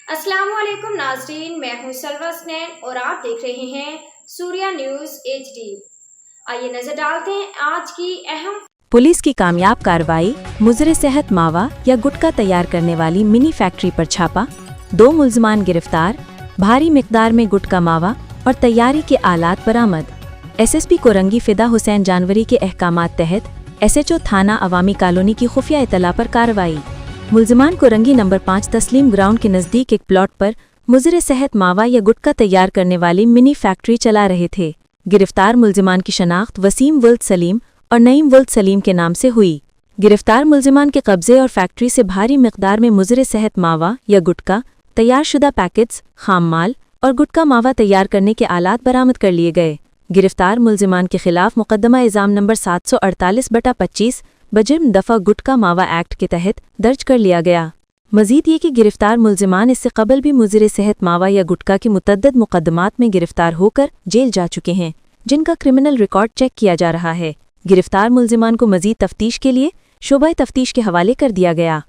अस्सलाम वालेकुम नाज़रीन, मैं हूं सलवा स्नैन और आप देख रहे हैं सूर्या न्यूज़ HD। आइए नजर डालते हैं आज की अहम। पुलिस की कामयाब कार्रवाई, मुजरे सेहत मावा या गुटखा तैयार करने वाली मिनी फैक्ट्री पर छापा, 2 मुल्ज़मान गिरफ्तार, भारी मिकदार में गुटखा मावा और तैयारी के आलात बरामद। SSP कोरंगी फिदा हुसैन जानवरी के अहकामात तहत SHO थाना अवामी कॉलोनी की खुफिया इतला पर कार्रवाई। मुल्ज़मान कोरंगी नंबर 5 तस्लीम ग्राउंड के नज़दीक एक प्लॉट पर मुजरे सेहत मावा या गुटखा तैयार करने वाली मिनी फैक्ट्री चला रहे थे। गिरफ्तार मुल्ज़मान की शनाख्त वसीम वल्द सलीम और नईम वल्द सलीम के नाम से हुई। गिरफ्तार मुल्ज़मान के कब्जे और फैक्ट्री से भारी मिकदार में मुजरे सेहत मावा या गुटखा, तैयार शुदा पैकेट्स, खाम माल और गुटखा मावा तैयार करने के आलात बरामद कर लिए गए। गिरफ्तार मुल्ज़मान के खिलाफ मुकदमा इल्ज़ाम नंबर 748/25 बजुर्म दफ़ा गुटखा मावा एक्ट के तहत दर्ज कर लिया गया। मज़ीद ये कि गिरफ्तार मुल्ज़मान इससे कबल भी मुजरे सेहत मावा या गुटखा के मुतअद्दिद मुकदमात में गिरफ्तार होकर जेल जा चुके हैं, जिनका क्रिमिनल रिकॉर्ड चेक किया जा रहा है। गिरफ्तार मुल्ज़मान को मज़ीद तफ्तीश के लिए शोबा तफ्तीश के हवाले कर दिया गया।